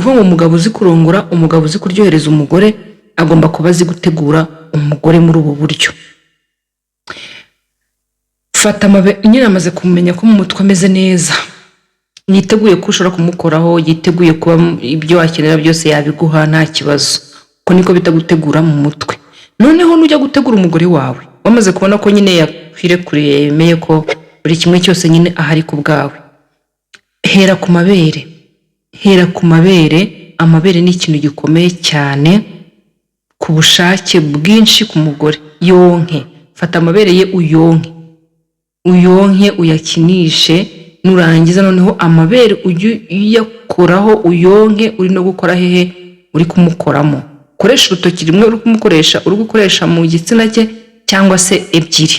nuko umugabo uzi kurongora, umugabo uzi kuryohereza umugore agomba kuba azi gutegura umugore muri ubu buryo. Fata nyine amaze kumenya ko mu mutwe ameze neza, yiteguye ko ushobora kumukoraho, yiteguye kuba ibyo wakenera byose yabiguha nta kibazo. Ko niko bita gutegura mu mutwe. Noneho nujya gutegura umugore wawe wamaze kubona ko nyine yakwire kure, yemeye ko buri kimwe cyose nyine ahari ku bwawe, hera ku mabere. Hera ku mabere. Amabere ni ikintu gikomeye cyane ku bushake bwinshi ku mugore. Yonke, fata amabere ye uyonke uyakinishe, nurangiza noneho amabere ujye uyakoraho uyonke. Uri no gukora hehe? Uri kumukoramo. Koresha urutoki rumwe uri kumukoresha, uri gukoresha mu gitsina cye cyangwa se ebyiri.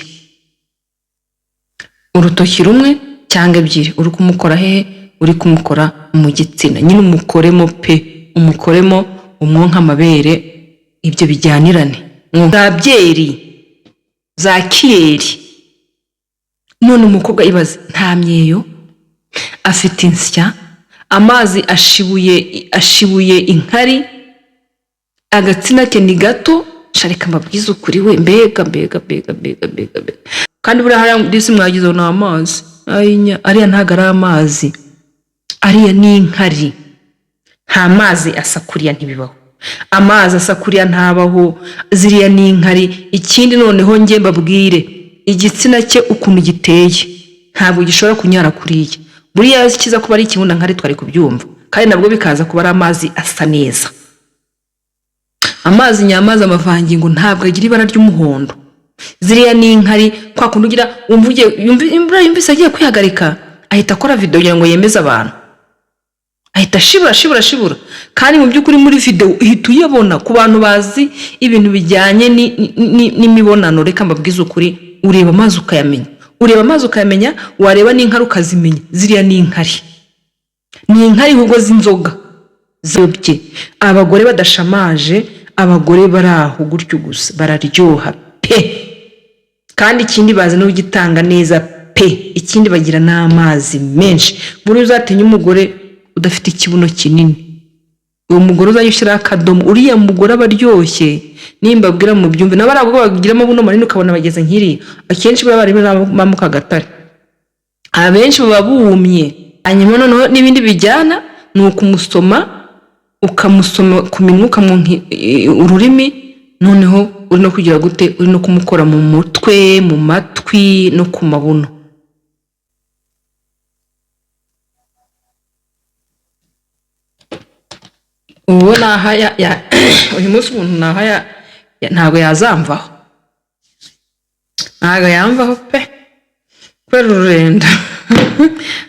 Urutoki rumwe cyangwa ebyiri uri kumukora hehe? Uri kumukora mu gitsina. Nyine umukoremo pe, umukoremo umwonka amabere, ibyo bijyanirane. Za byeri, za kiyeri. None umukobwa ibaze, nta myeyo, afite insya, amazi ashibuye inkari, agatsina ke ni gato. Shareka mbabwiza ukuri we, mbega. Kandi buriya hariya disi mwagizeho ni amazi. Ariya ntago ari amazi, ariya ni inkari. Nta mazi asakuriya ntibibaho, amazi asakuriya ntabaho, ziriya ni inkari. Ikindi noneho njye mbabwire, igitsina cye ukuntu giteye ntabwo gishobora kunyara kuriya. Buriya kiza kuba ari ikibunda nkari twari kubyumva, kandi nabwo bikaza kuba ari amazi asa neza. Amazi nyamazi amavangingo ntabwo agira ibara ry'umuhondo. Ziriya ni inkari, kwa kundi ugira yumvise agiye kwihagarika ahita akora video kugira ngo yemeze abantu, ahita shibura. Kandi mu by'ukuri muri video uhita uyabona. Ku bantu bazi ibintu bijyanye n'imibonano, reka mbabwize ukuri, ureba amazi ukayamenya, wareba n'inkari ukazimenya. Ziriya ni inkari, ahubwo z'inzoga zobye. Abagore badashamaje, abagore baraho gutyo gusa bararyoha pe. Kandi ikindi bazi no gitanga neza pe. Ikindi bagira n'amazi menshi. Buri uzatinya umugore udafite ikibuno kinini, uwo mugore uzayushyira akadomo, uriya mugore abaryoshye. Nimba bwira mu byumve n'abarago bagira amabuno manini ukabona bageze nkiri, akenshi baba bari mamuka gatare, abenshi baba bumye. Hanyuma noneho n'ibindi bijyana ni ukumusoma, ukamusoma ku minwa, ukamwonka ururimi. Noneho uri no kugira gute? Uri no kumukora mu mutwe, mu matwi no ku mabuno. Ubu nahaya uyu munsi umuntu nahaya ntabwo yazamvaho, ntabwo yamvaho pe. Kubera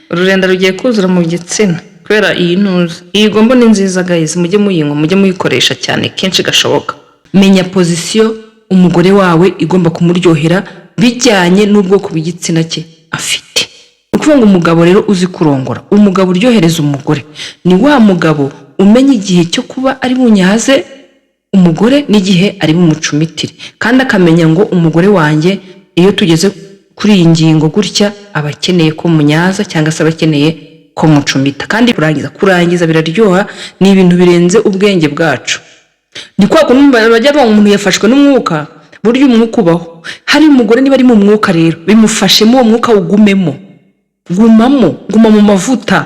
ururenda rugiye kuzura mu gitsina kubera iyi ntuzi. Iyi gombo ni nziza guys, mujye muyinywa, mujye muyikoresha cyane kenshi gashoboka. Menya position umugore wawe igomba kumuryohera bijyanye n'ubwoko bw'igitsina cye afite. Ukuvuga umugabo rero uzi kurongora, umugabo uryohereza umugore, ni wa mugabo umenya igihe cyo kuba ari bunyaze umugore n'igihe ari bumucumitire, kandi akamenya ngo umugore wanjye iyo tugeze kuri iyi ngingo gutya abakeneye ko munyaza cyangwa se abakeneye ko mucumita. Kandi kurangiza biraryoha, ni ibintu birenze ubwenge bwacu. Ni kwa kunumva bajya ba umuntu yafashwe n'umwuka, buryo umwuka ubaho. Hari umugore niba ari mu mwuka rero bimufashemo uwo mwuka ugumemo, guma mu mavuta.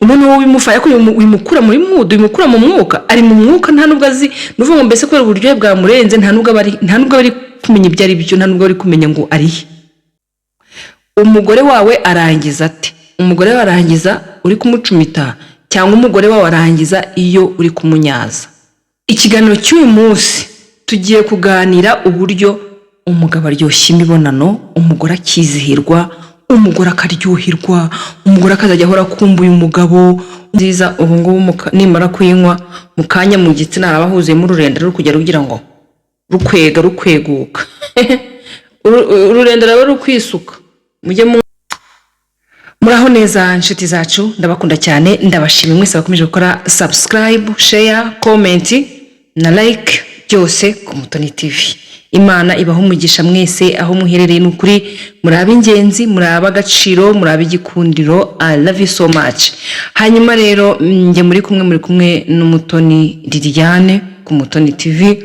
Umuntu wo bimufaya ko bimukura muri mudu, bimukura mu mwuka. Ari mu mwuka nta nubwo azi, nuvuga ngo mbese kubera uburyohe bwa murenze nta nubwo bari kumenya ibyo ari byo, nta nubwo bari kumenya ngo ari. Umugore wawe arangiza ate? Umugore wawe arangiza uri kumucumita, cyangwa umugore wawe arangiza iyo uri kumunyaza. Ikiganiro cy'uyu munsi tugiye kuganira uburyo umugabo aryoshya imibonano, umugore akizihirwa, umugore akaryoherwa, umugore akazajya ahora akumbuye umugabo. Nziza ubu ngubu nimara kuyinywa mu kanya mu gitsina arabahuzemo ururenda ruri kujya rugira ngo rukweguka. Ururenda raba rukwisuka. Mujye muraho neza nshuti zacu, ndabakunda cyane, ndabashimira mwese bakomeje gukora subscribe, share, comment na like byose ku Mutoni TV. Imana ibaho umugisha mwese aho muherereye, n'ukuri muri ab'ingenzi, muri ab'agaciro, muri ab'igikundiro. I love you so much. Hanyuma rero njye muri kumwe n'Umutoni Liliane ku Mutoni TV.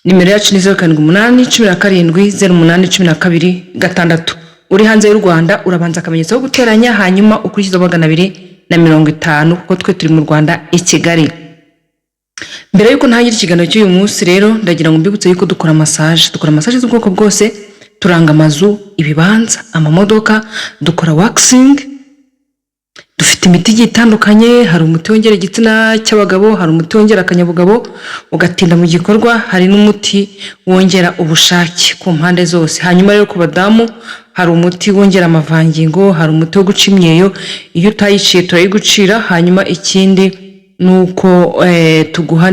Nimero yacu ni 0787070812. Uri hanze y'u Rwanda urabanza akamenyetso ko guteranya, hanyuma ukurikiza 250 kuko twe turi mu Rwanda i Kigali. Mbere yuko ntangira ikiganiro cy'uyu munsi rero ndagira ngo mbibutse yuko dukora massage z'ubwoko bwose, turanga amazu, ibibanza, amamodoka, dukora waxing, dufite imiti igiye itandukanye. Hari umuti wongera igitsina cy'abagabo, hari umuti wongera akanyabugabo ugatinda mu gikorwa, hari n'umuti wongera ubushake ku mpande zose. Hanyuma rero ku badamu hari umuti wongera amavangingo, hari umuti wo guca imyeyo, iyo utayiciye turayigucira. Hanyuma ikindi nuko tuguha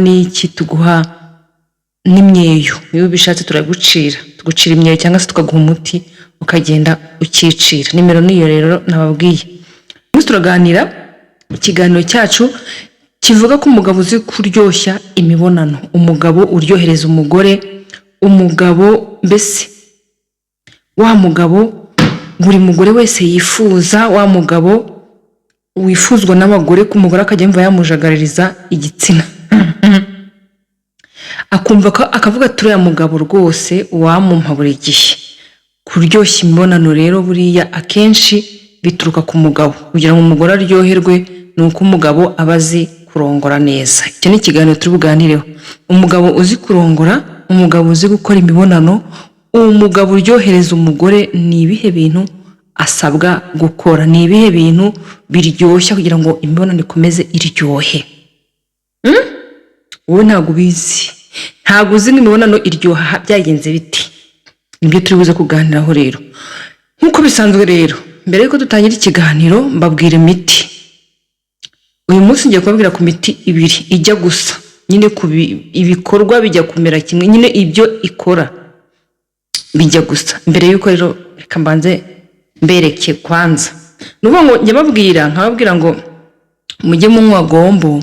n'imyeyo, iyo bishatse turagucira, tugucira imyeyo cyangwa se tukaguha umuti ukagenda ukicira. Nimero niyo rero nababwiye. Umunsi turaganira, ikiganiro cyacu kivuga ko umugabo uzi kuryoshya imibonano, umugabo uryohereza umugore, umugabo mbese wa mugabo buri mugore wese yifuza, wa mugabo wifuzwa n'abagore, ku mugore akajya yumva yamujagaririza igitsina akumva ko akavuga turiya mugabo rwose wamumpa buri gihe. Kuryoshya imibonano rero buriya akenshi bituruka ku mugabo. Kugira ngo umugore aryoherwe ni uko umugabo aba azi kurongora neza. Icyo ni ikiganiro turi buganireho. Umugabo uzi kurongora, umugabo uzi gukora imibonano, umugabo uryohereza umugore, ni ibihe bintu asabwa gukora, ni ibihe bintu biryoshya kugira ngo imibonano ikomeze iryohe. Wowe ntabwo ubizi, ntabwo uzi imibonano iryoha byagenze biti. Nibyo turi buze kuganiraho rero. Nkuko bisanzwe rero, mbere yuko dutangira ikiganiro mbabwira imiti. Uyu munsi ngiye kubabwira ku miti ibiri ijya gusa, nyine ku ibikorwa bijya kumera kimwe, nyine ibyo ikora bijya gusa. Mbere yuko rero reka mbanze mbereke kwanza. Nuvuga ngo njya babwira nkababwira ngo mujye munywa gombo.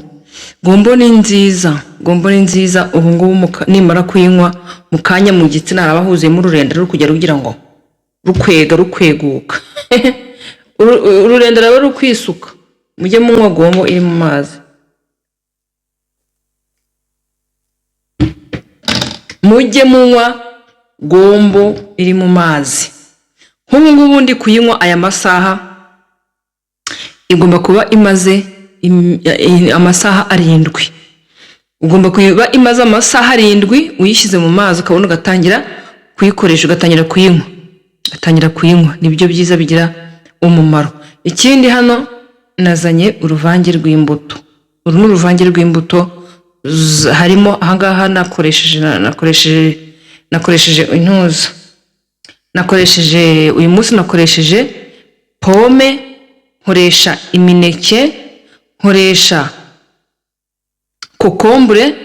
Gombo ni nziza, gombo ni nziza. Ubu ngubu nimara kuyinywa mu kanya mu gitsina arabahuzemo ururenda ruri kujya rugira ngo rukweguka ururenda rero rukwisuka. Mujye munywa gombo iri mu mazi, mujye munywa gombo iri mu mazi. Nk'ubu ngubu ndi kuyinywa aya masaha, igomba kuba imaze amasaha 7. Ugomba kuba imaze amasaha 7 uyishyize mu mazi, ukabona ugatangira kuyikoresha, ugatangira kuyinywa. Nibyo byiza bigira umumaro. Ikindi hano nazanye uruvange rw'imbuto. Uru ni uruvange rw'imbuto, harimo ahangaha nakoresheje intuza. Uyu munsi nakoresheje pome, nkoresha imineke, nkoresha kokombure,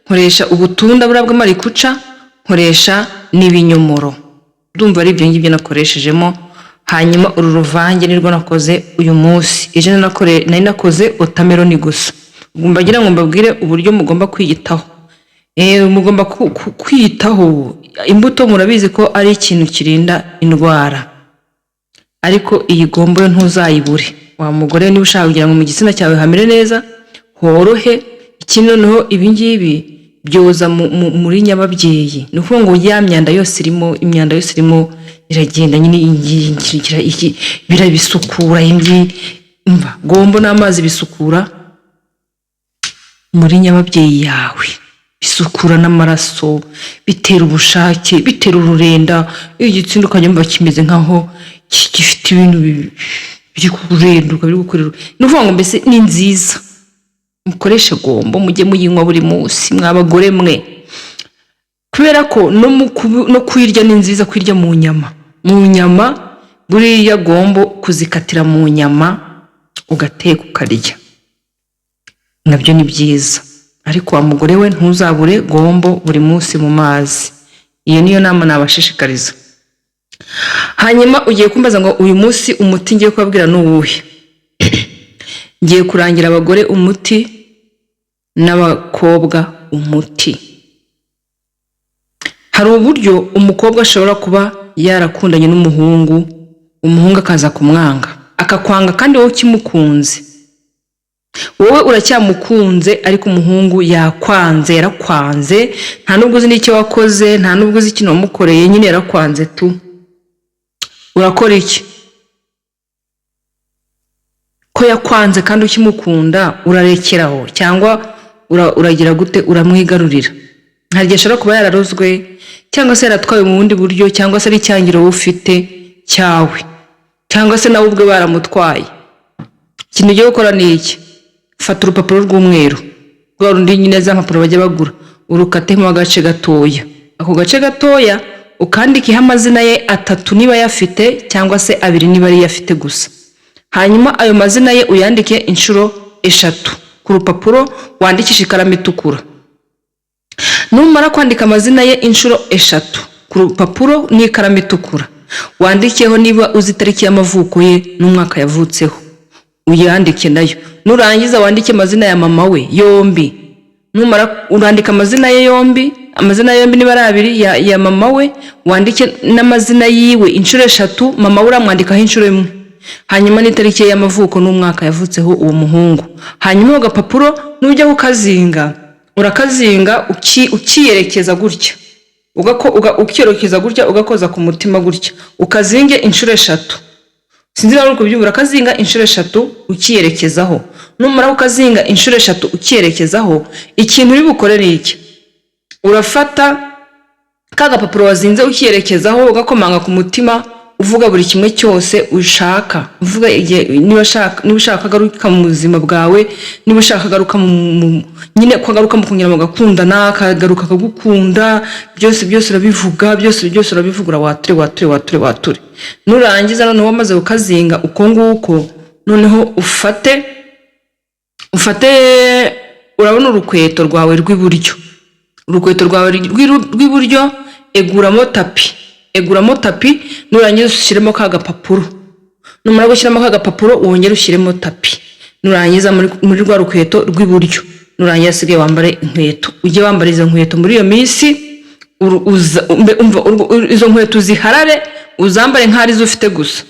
nkoresha ubutunda buriya bw'amarikuca, nkoresha n'ibinyomoro. Ndumva ari ibyo ngibyo nakoreshejemo. Hanyuma uru ruvange nirwo nakoze uyu munsi. Ejo nari nakoze watermelon gusa. Mbagira ngo mbabwire uburyo mugomba kwiyitaho. Mugomba kwiyitaho. Imbuto murabizi ko ari ikintu kirinda indwara, ariko iyi gombo yo ntuzayibure. Wa mugore niba ushaka kugira ngo mu gitsina cyawe hamere neza, horohe. Ikindi noneho ibi ngibi byoza muri nyababyeyi. Ni ukuvuga ngo ya myanda yose irimo iragenda nyine birabisukura. Imva gombo n'amazi bisukura muri nyababyeyi yawe, bisukura n'amaraso, bitera ubushake, bitera ururenda. Iyo igitsina ukanyumva kimeze nkaho gifite ibintu biri kurenduka, biri gukorera. Ni ukuvuga ngo mbese ni nziza. Mukoreshe gombo, mujye muyinywa buri munsi mwabagore mwe, kubera ko no kuyirya ni nziza. Kuyirya mu nyama buriya gombo kuzikatira mu nyama ugateka ukarya, nabyo ni byiza. Ariko wa mugore we ntuzabure gombo buri munsi mu mazi. Iyo niyo nama nabashishikariza. Hanyuma ugiye kumbaza ngo uyu munsi umuti ngiye kubabwira ni uwuhe. Ngiye kurangira abagore umuti n'abakobwa umuti. hari uburyo umukobwa ashobora kuba yarakundanye n'umuhungu, umuhungu akaza kumwanga akakwanga kandi wowe ukimukunze, wowe uracyamukunze ariko umuhungu yarakwanze, nta nubwo uzi n'icyo wakoze, nta nubwo uzi ikintu wamukoreye, nyine yarakwanze tu. Urakora iki? Ko yakwanze kandi ukimukunda urarekeraho cyangwa uragira gute? Uramwigarurira. Hari igihe ashobora kuba yararozwe cyangwa se yaratwawe mu bundi buryo, cyangwa se ari icyangiro wowe ufite cyawe, cyangwa se nawe ubwe baramutwaye. Ikintu ugiye gukora ni iki? Fata urupapuro rw'umweru, rwa rundi nyine za mpapuro bajya bagura, urukatemo agace gatoya. Ako gace gatoya ukandikeho amazina ye 3 niba yafite, cyangwa se 2 niba ari yafite gusa. Hanyuma ayo mazina ye uyandike inshuro 3 ku rupapuro, wandikisha ikaramu itukura. Numara kwandika amazina ye inshuro 3 ku rupapuro n'ikaramu itukura, wandikeho niba uzi itariki y'amavuko ye n'umwaka yavutseho, uyandike nayo. Nurangiza wandike amazina ya mama we yombi. Numara urandika amazina ye yombi, niba ari 2 ya mama we, wandike n'amazina yiwe inshuro 3, mama we uramwandikaho inshuro 1. Hanyuma n'itariki y'amavuko n'umwaka yavutseho uwo muhungu. Hanyuma agapapuro nujya kukazinga, urakazinga ukiyerekeza gutya, ukiyerekeza gutya, ugakoza ku mutima gutya, ukazinge inshuro 3. Sinzi nawe uko byumva, urakazinga inshuro 3 ukiyerekezaho. Numara ukazinga inshuro 3 ukiyerekezaho, ikintu uri bukore ni iki? Urafata kagapapuro wazinze ukiyerekezaho, ugakomanga ku mutima, uvuga buri kimwe cyose ushaka. Uvuga niba ushaka garuka mu buzima bwawe, niba ushaka garuka nyine kwagaruka mu kunyura mu gakundana, kagaruka kagukunda, byose urabivuga, byose urabivuga, wature. Nurangiza noneho wamaze ukazinga uko nguko, noneho ufate urabona urukweto rwawe rw'iburyo, eguramo tapi, nurangiza ushyiremo kagapapuro. Numara gushyiramo kagapapuro wongere ushyiremo tapi. Nurangiza muri rwa rukweto rw'iburyo, nurangiza sigaye wambare inkweto. Ujye wambara izo nkweto muri iyo minsi, izo nkweto ziharare, uzambare nk'ari zo ufite gusa.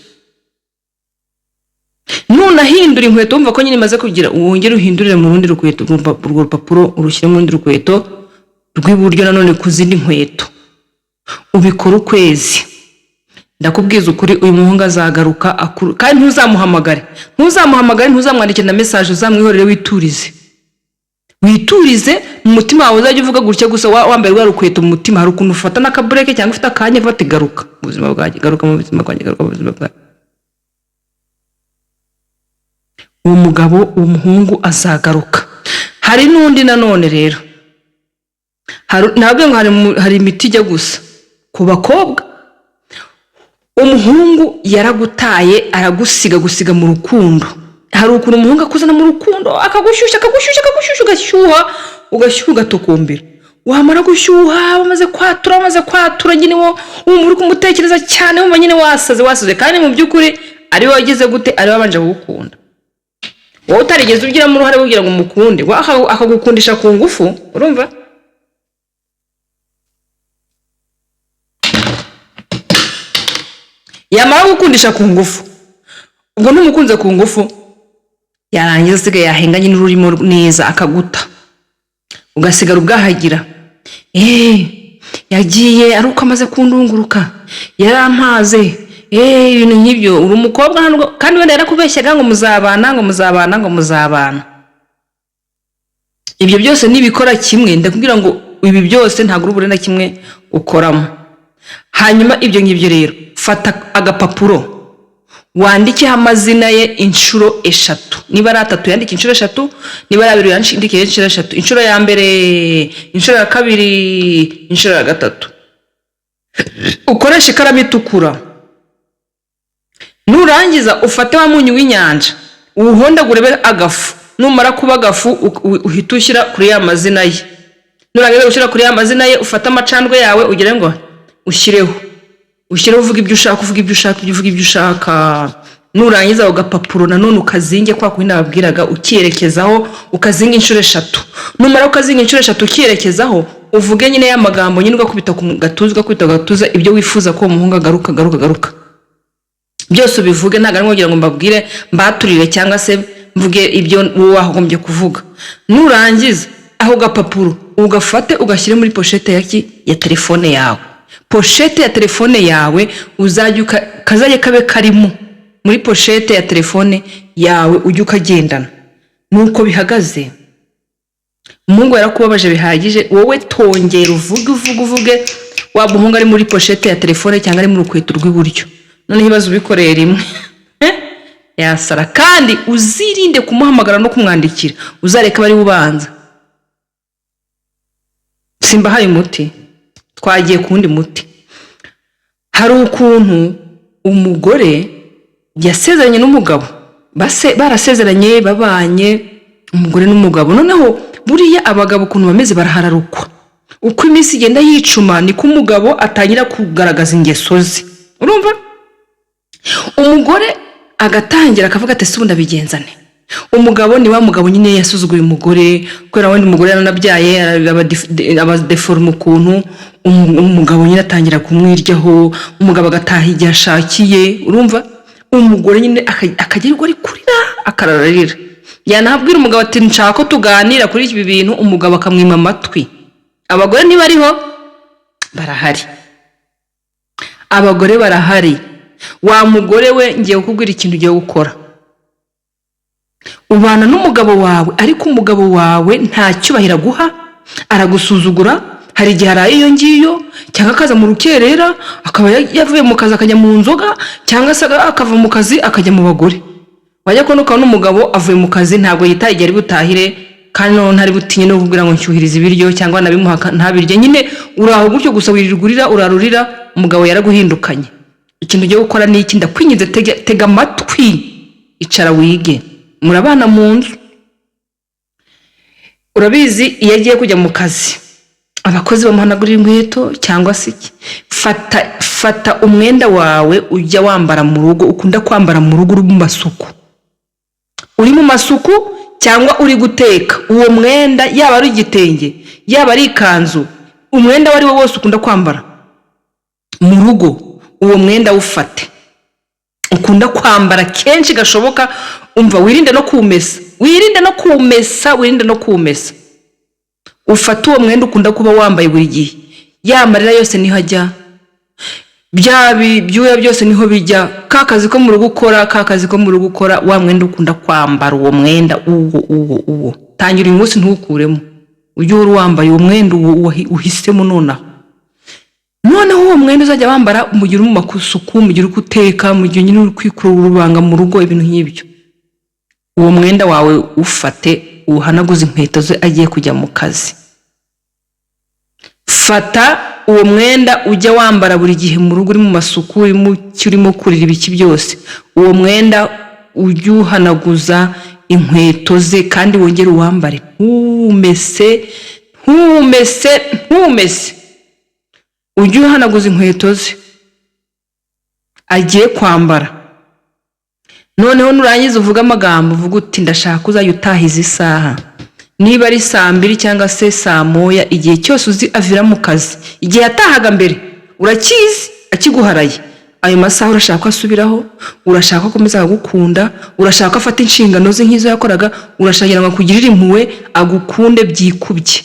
Nunahindura inkweto wumva ko nyine imaze kugira, wongere uhindurire mu rundi rukweto, urwo rupapuro urushyire mu rundi rukweto rw'iburyo nanone ku zindi nkweto. Ubikora ukwezi. Ndakubwiza ukuri, uyu muhungu azagaruka kandi ntuzamuhamagare, ntuzamwandikire na message, uzamwihorere witurize mu mutima wawe. Uzajya uvuga gutya gusa, wambaye rwa rukweto mu mutima. Hari ukuntu ufata n'akabureke cyangwa ufite akanya, fata garuka mu buzima bwanjye, garuka mu buzima bwanjye. Uwo mugabo, uwo muhungu azagaruka. Hari n'undi nanone rero, ntabwo hari imiti ijya gusa ku bakobwa. Umuhungu yaragutaye, gusiga mu rukundo. Hari ukuntu umuhungu akuzana mu rukundo, akagushyushya, ugashyuha ugatokombera. Wamara gushyuha, wamaze kwatura, nyine wo uri kumutekereza cyane, wumva nyine wasaze, kandi mu by'ukuri ari wowe wagize gute, ari wowe wabanje kugukunda. Wowe utarigeze ugiramo uruhare kugira ngo umukunde, akagukundisha ku ngufu. Urumva? Yamara gukundisha ku ngufu, ubwo ntumukunze ku ngufu, yarangiza asigaye yahenga nyine ururimo neza, akaguta, ugasigara ubwahagira. Yagiye ari uko amaze kundunguruka, yarampaze, ibintu nk'ibyo. Uri umukobwa kandi wenda yarakubeshyera ngo muzabana. Ibyo byose nibikora kimwe, ndakubwira ngo ibi byose ntabwo urubure na kimwe ukoramo. Hanyuma ibyo ngibyo rero, fata agapapuro, wandikeho amazina ye inshuro 3. Niba ari 3 yandike inshuro 3, niba ari 2 yandike inshuro 3. Inshuro ya mbere, inshuro ya kabiri, inshuro ya gatatu. Ukoresha ikaramu itukura. Nurangiza ufate wa munyu w'inyanja, uwuhondagure agafu. Numara kuba agafu, uhita ushyira kuri ya mazina ye. Nurangiza gushyira kuri ya mazina ye, ufate amacandwe yawe ugire ngo ushyireho uvuga ibyo ushaka. Nurangiza ugapapuro nanone ukazinge kwa kundi nababwiraga, ukiyerekezaho, ukazinga inshuro 3. Numara ukazinga inshuro 3 ukiyerekezaho, uvuge nyine y'amagambo nyine ugakubita ku gatuza ibyo wifuza ko umuhungu agaruka byose ubivuge, ntabwo ari kugira ngo mbabwire mbaturire cyangwa se mvuge ibyo wowe wagombye kuvuga. Nurangiza aho gapapuro ugafate ugashyire muri pochette ya telefone yawe. Pochette ya telefone yawe uzajya kazaye kabe karimo muri pochette ya telefone yawe, ujye ukagendana. Nuko bihagaze umuhungu yarakubabaje bihagije, wowe tongera uvuge waba umuhungu ari muri pochette ya telefone cyangwa ari mu rukweto rw'iburyo, none ibibazo bikorera rimwe yasara. Kandi uzirinde kumuhamagara no kumwandikira, uzareka bari bubanza. Simbahaye umuti, twagiye kundi muti. Hari ukuntu umugore yasezeranye n'umugabo, barasezeranye babanye umugore n'umugabo, noneho buriya abagabo ukuntu bameze barahararukwa. Uko iminsi igenda yicuma niko umugabo atangira kugaragaza ingeso ze, urumva? Umugore agatangira akavuga ati se ubundi abigenzane. Umugabo ni wa mugabo nyine yasuzuguye umugore kubera wenda umugore yaranabyaye abadeforme ukuntu, umugabo nyine atangira kumwiryaho, umugabo agataha igihe ashakiye, urumva? Umugore nyine akagirirwa ari kurira akararira, yanabwira umugabo ati nshaka ko tuganira kuri ibi bintu, umugabo akamwima amatwi. Abagore niba ariho barahari, abagore barahari. Wa mugore we ngiye kukubwira ikintu ugiye gukora. Ubana n'umugabo wawe ariko umugabo wawe nta cyubahira guha, aragusuzugura. Hari igihe araye iyo ngiyo cyangwa akaza mu rukerera akaba yavuye mu kazi akajya mu nzoga, cyangwa se akava mu kazi akajya mu bagore. Wajya ko nuka n'umugabo avuye mu kazi ntabwo yitaye igihe ari butahire, kandi no ntari butinye no kugira ngo nshyuhirize ibiryo cyangwa nabimuha ntabirye. Nyine uraho gutyo gusa wirirugurira urarurira, umugabo yaraguhindukanye. Ikintu ugiye gukora ni iki? Ndakwinginze tega amatwi, icara wige. Murabana mu nzu, urabizi iyo agiye kujya mu kazi abakozi bamuhanagurira inkweto cyangwa se iki. Fata umwenda wawe ujya wambara mu rugo, ukunda kwambara mu rugo uri mu masuku, uri mu masuku cyangwa uri guteka. Uwo mwenda yaba ari igitenge yaba ari ikanzu, umwenda wari wo wose ukunda kwambara mu rugo, uwo mwenda ufate ukunda kwambara kenshi gashoboka. Umva, wirinde no kumesa. Ufata uwo mwenda ukunda kuba wambaye buri gihe, yamarira yose niho ajya, byuya byose niho bijya, kakazi ko mu rugo ukora, wa mwenda ukunda kwambara, uwo mwenda uwo tangira uyu munsi ntukuremo, ujye uri wambaye uwo mwenda uhisemo noneho uwo mwenda uzajya wambara mu gihe uri mu masuku, mu gihe uri guteka, mu gihe nyine uri kwikurura urubanga mu rugo, ibintu nk'ibyo. Uwo mwenda wawe ufate uhanaguze inkweto ze agiye kujya mu kazi. Fata uwo mwenda ujya wambara buri gihe mu rugo uri mu masuku, urimo kurira ibiki byose, uwo mwenda ujye uhanaguza inkweto ze kandi wongere uwambare. Ntumese ujye uhanaguza inkweto ze agiye kwambara. Noneho nurangiza uvuga amagambo, uvuga uti ndashaka uzajya utahiza isaha, niba ari 2:00 cyangwa se 1:00, igihe cyose uzi avira mu kazi. Igihe yatahaga mbere urakizi akiguharaye, ayo masaha urashaka ko asubiraho, urashaka akomeza agukunda, urashaka afata inshingano ze nk'izo yakoraga, urashaka ngo akugirire impuhwe, agukunde byikubye,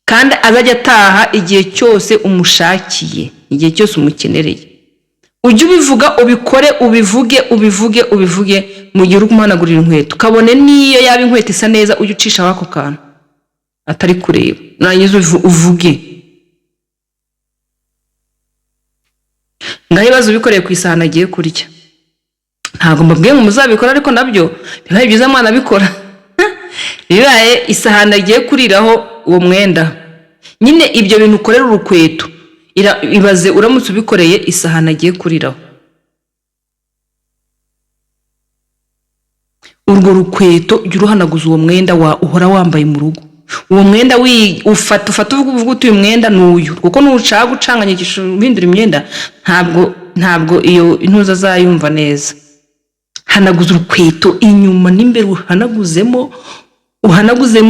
kandi azajya ataha igihe cyose umushakiye, igihe cyose umukenereye. Ujye ubivuga, ubikore, ubivuge mu gihe uri kumuhanagurira inkweto. Kabone niyo yaba inkweto isa neza, ujye ucisha wako kantu atari kureba, narangiza uvuge. Ngahibazo ubikoreye ku isahani agiye kurya. Ntabwo mbabwiye ngo muzabikora, ariko nabyo bibaye byiza mwana bikora. Bibaye isahani agiye kuriraho uwo mwenda, nyine ibyo bintu ukorera urukweto, ibaze uramutse ubikoreye isahani agiye kuriraho. Urwo rukweto jya uruhanaguza uwo mwenda uhora wambaye mu rugo. Uwo mwenda ufata uvuga uti uyu mwenda n'uyu, kuko nushaka gucanganyikisha ubindura imyenda ntabwo iyo intuza azayumva neza. Hanaguza urukweto inyuma n'imbere, uhanaguzemo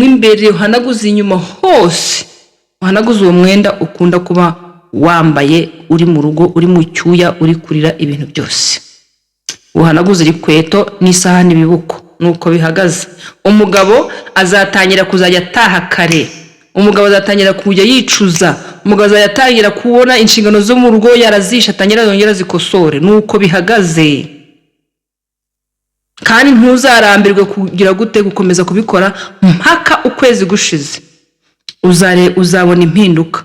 imbere, uhanaguze inyuma hose. uhanaguze uwo mwenda ukunda kuba wambaye uri mu rugo, uri mu cyuya, uri kurira ibintu byose. Uhanaguze ikweto n'isahani bibuko, nuko bihagaze. Umugabo azatangira kuzajya ataha kare, umugabo azatangira kujya yicuza, umugabo azatangira kubona inshingano zo mu rugo yarazisha, atangira yongera zikosore, nuko bihagaze. Kandi ntuzarambirwe kugira gute gukomeza kubikora mpaka ukwezi gushize, uzabona impinduka.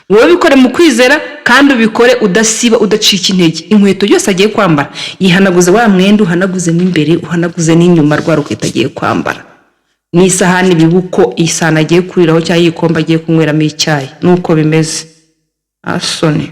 Wowe bikore mu kwizera kandi ubikore udasiba, udacika intege. Inkweto yose agiye kwambara yihanaguze wa mwenda, uhanaguze n'imbere, uhanaguze n'inyuma rwa rukweto agiye kwambara. N'isahani bibuko isana agiye kuriraho cyangwa yikomba agiye kunyweramo icyayi, nuko bimeze. Asoni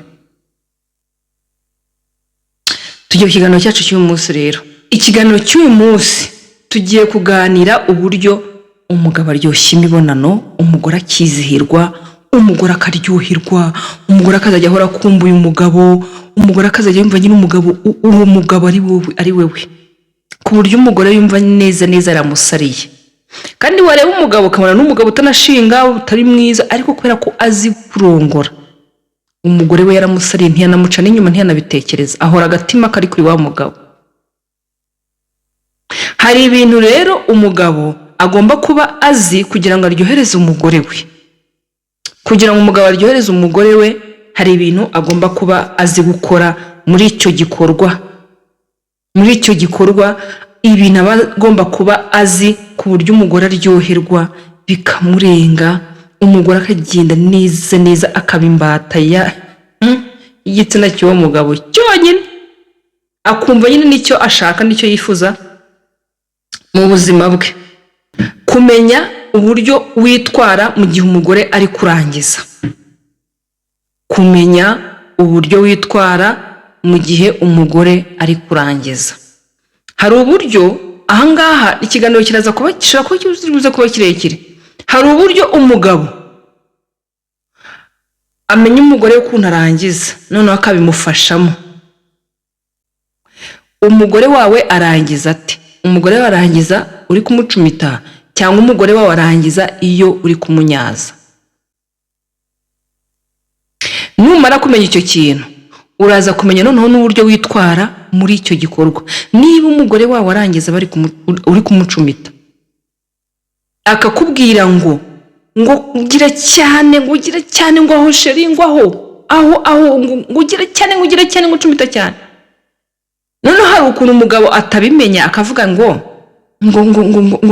tugiye kiganiro cyacu cy'uyu munsi rero. Ikiganiro cy'uyu munsi tugiye kuganira uburyo umugabo aryoshya imibonano, umugore akizihirwa, umugore akaryoherwa, umugore akazajya ahora akumbuye umugabo, umugore akazajya yumva nyine umugabo, uwo mugabo ari wewe, ku buryo umugore yumva neza neza aramusariye. Kandi wareba umugabo ukabona n'umugabo utanashinga, utari mwiza, ariko kubera ko azi kurongora, umugore we yaramusariye, ntiyanamuca n'inyuma, ntiyanabitekereza, ahora agatima kari kuri wa mugabo. Hari ibintu rero umugabo agomba kuba azi kugira ngo aryohereze umugore we. Kugira ngo umugabo aryohereze umugore we, hari ibintu agomba kuba azi gukora muri icyo gikorwa. Muri icyo gikorwa ibintu aba agomba kuba azi ku buryo umugore aryoherwa bikamurenga, umugore akagenda neza neza akabimbata igitsina cy'uwo mugabo cyonyine, akumva nyine nicyo ashaka, nicyo yifuza mu buzima bwe. Kumenya uburyo witwara mu gihe umugore ari kurangiza. Kumenya uburyo witwara mu gihe umugore ari kurangiza. Hari uburyo, ahangaha ikiganiro kiraza kuba gishobora kuba kirekire. Hari uburyo umugabo amenya umugore ukuntu arangiza, noneho akabimufashamo. Umugore wawe arangiza ate? Umugore wawe arangiza uri kumucumita, cyangwa umugore wawe arangiza iyo uri kumunyaza? Numara kumenya icyo kintu, uraza kumenya noneho n'uburyo witwara muri icyo gikorwa. Niba umugore wawe arangiza uri kumucumita, akakubwira ngo gira cyane, ngo aho sheri, ngo aho ngo gira cyane, ngo ucumita cyane. Noneho hari ukuntu umugabo atabimenya, akavuga ngo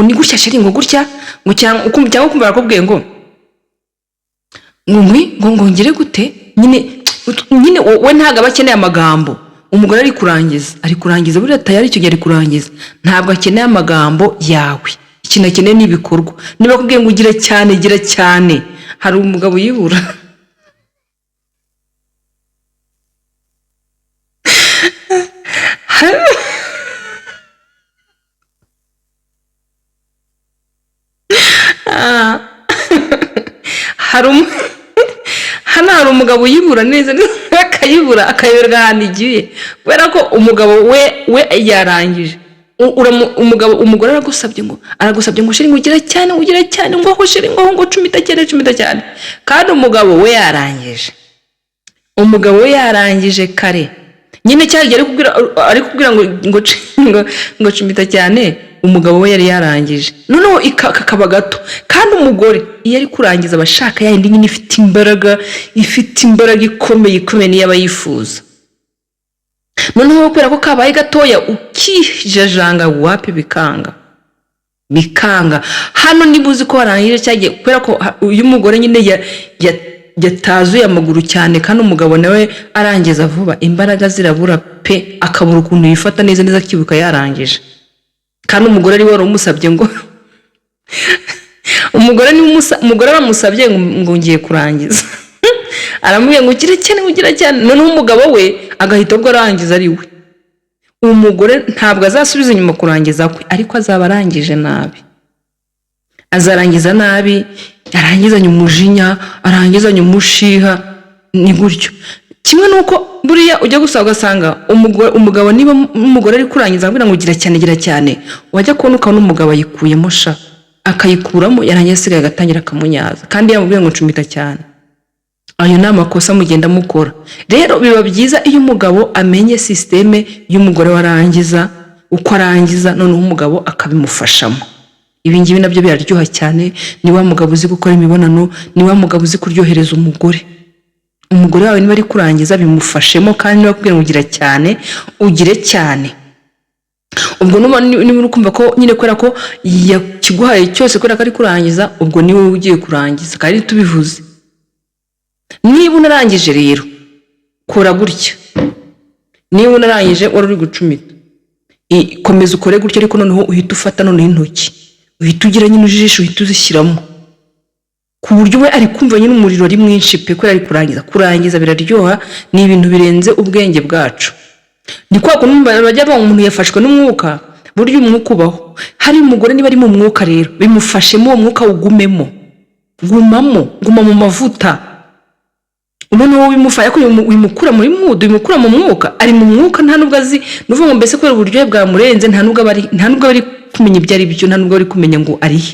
ni gutya sheri, ngo gutya, ngo cyangwa kumva arakubwiye ngo ngire gute, nyine we ntabwo aba akeneye amagambo. Umugore ari kurangiza buriya tayari icyo gihe ari kurangiza, ntabwo akeneye amagambo yawe, ikintu akeneye ni ibikorwa. Niba akubwiye ngo gira cyane, hari umugabo yibura. Hari umugabo yibura neza, akayoberwa ahantu igiye, kubera ko umugabo we yarangije. Umugore aragusabye ngo sheri, ngo gira cyane, ngo aho sheri, ngo cumita cyane. Kandi umugabo we yarangije kare. Nyine cyagiye ari kubwira ngo cumita cyane, umugabo we yari yarangije, noneho kakaba gato. Kandi umugore iyo ari kurangiza abashaka yindi nyine ifite imbaraga ikomeye niyo aba yifuza. Noneho kubera ko kabaye gatoya, ukijajanga wapi bikanga. Hano niba uzi ko warangije cyagiye, kubera ko uyu mugore nyine yatazuye amaguru cyane, kandi umugabo nawe arangiza vuba, imbaraga zirabura pe, akabura ukuntu yifata neza akibuka yarangije. Kandi umugore ari wari umusabye ngo umugore aramusabye ngo ngiye kurangiza, aramubwiye ngo gira cyane. Noneho umugabo we agahita ubwo arangiza ari we. Umugore ntabwo azasubiza inyuma kurangiza kwe, ariko azaba arangije nabi. Azarangiza nabi, arangizanye umujinya, arangizanye umushiha, ni gutyo. Kimwe nuko buriya ujya gusaba ugasanga umugabo, niba umugore ari kurangiza akubwira ngo gira cyane, wajya kubona ukabona umugabo ayikuyemo sha, akayikuramo yarangiye asigaye agatangira akamunyaza kandi yamubwiye ngo ncumita cyane. Ayo ni amakosa mugenda mukora. Rero biba byiza iyo umugabo amenye systeme y'umugore warangiza uko arangiza noneho umugabo akabimufashamo. Ibi ngibi nabyo biraryoha cyane. Ni wa mugabo uzi gukora imibonano, ni wa mugabo uzi kuryohereza umugore wawe niba ari kurangiza bimufashemo kandi niba kubwira ngo ugire cyane. Ubwo niba uri kumva ko nyine kubera ko yakiguhaye cyose kubera ko ari kurangiza, ubwo niwe ugiye kurangiza kandi tubivuze. Niba unarangije rero kora gutya. Niba unarangije wari uri gucumita, komeza ukore gutya, ariko noneho uhita ufata noneho intoki, uhita ugira nyine ujisho, uhita uzishyiramo ku buryo we ari kumva nyine umuriro ari mwinshi pe ko ari kurangiza biraryoha. Ni ibintu birenze ubwenge bwacu. Ni kwa kunumva bajya ba umuntu yafashwe n'umwuka, buryo umwuka ubaho. Hari umugore niba ari mu mwuka rero bimufashemo uwo mwuka ugumemo, guma mu mavuta. Umuntu wo bimufaya ko bimukura muri mudu, bimukura mu mwuka, ari mu mwuka nta nubwo azi, nuvuga ngo mbese kubera uburyo bwamurenze nta nubwo bari kumenya ibyo ari byo, nta nubwo bari kumenya ngo ari he.